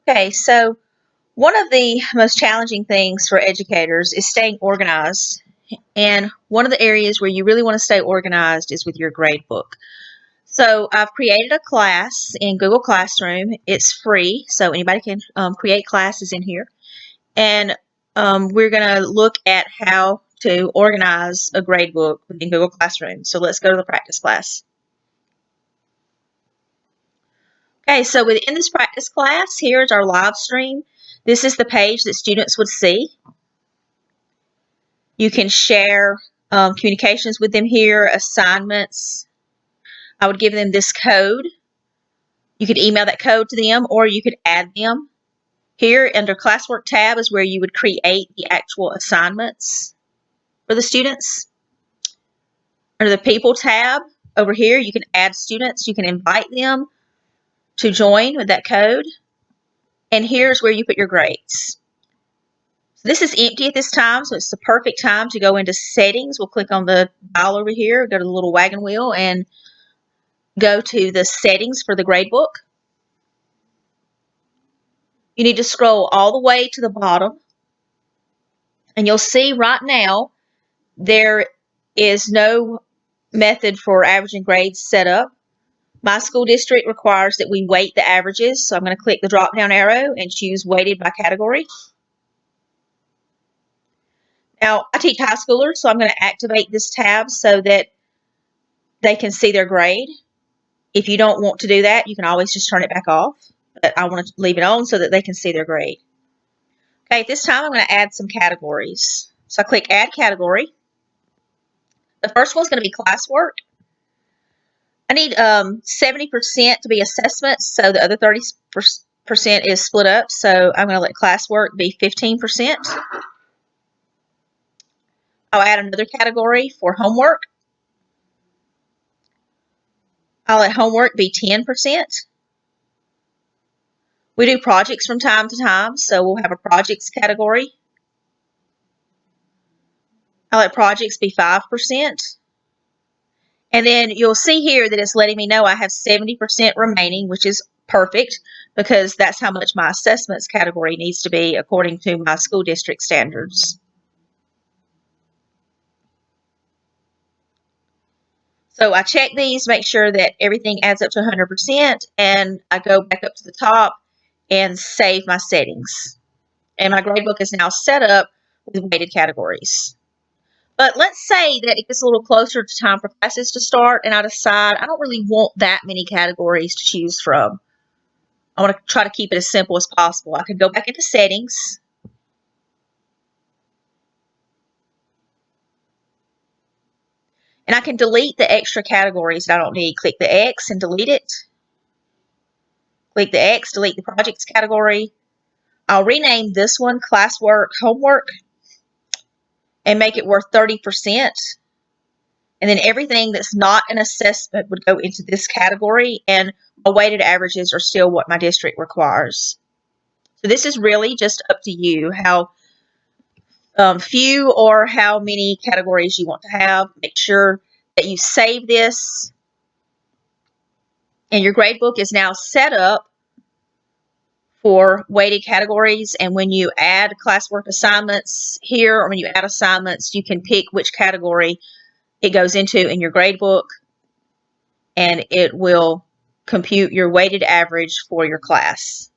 Okay, so one of the most challenging things for educators is staying organized. And one of the areas where you really want to stay organized is with your grade book. So I've created a class in Google Classroom. It's free, so anybody can create classes in here. And we're going to look at how to organize a grade book within Google Classroom. So let's go to the practice class. Okay, so within this practice class, here's our live stream. This is the page that students would see. You can share communications with them here, assignments. I would give them this code. You could email that code to them, or you could add them. Here under classwork tab is where you would create the actual assignments for the students. Under the people tab over here, you can add students. You can invite them to join with that code. And here's where you put your grades. So this is empty at this time, so it's the perfect time to go into settings. We'll click on the dial over here, go to the little wagon wheel, and go to the settings for the gradebook. You need to scroll all the way to the bottom, and you'll see right now there is no method for averaging grades set up. My school district requires that we weight the averages, so I'm going to click the drop down arrow and choose weighted by category. Now, I teach high schoolers, so I'm going to activate this tab so that they can see their grade. If you don't want to do that, you can always just turn it back off. But I want to leave it on so that they can see their grade. Okay, at this time, I'm going to add some categories. So I click Add Category. The first one's going to be classwork. I need 70% to be assessments, so the other 30% is split up. So I'm going to let classwork be 15%. I'll add another category for homework. I'll let homework be 10%. We do projects from time to time, so we'll have a projects category. I'll let projects be 5%. And then you'll see here that it's letting me know I have 70% remaining, which is perfect because that's how much my assessments category needs to be according to my school district standards. So I check these, make sure that everything adds up to 100%, and I go back up to the top and save my settings. And my gradebook is now set up with weighted categories. But let's say that it gets a little closer to time for classes to start, and I decide I don't really want that many categories to choose from. I want to try to keep it as simple as possible. I can go back into settings. And I can delete the extra categories that I don't need. Click the X and delete it. Click the X, delete the projects category. I'll rename this one classwork homework and make it worth 30%. And then everything that's not an assessment would go into this category, and my weighted averages are still what my district requires. So this is really just up to you how few or how many categories you want to have. Make sure that you save this, and your gradebook is now set up for weighted categories. And when you add classwork assignments here, or when you add assignments, you can pick which category it goes into in your gradebook, and it will compute your weighted average for your class.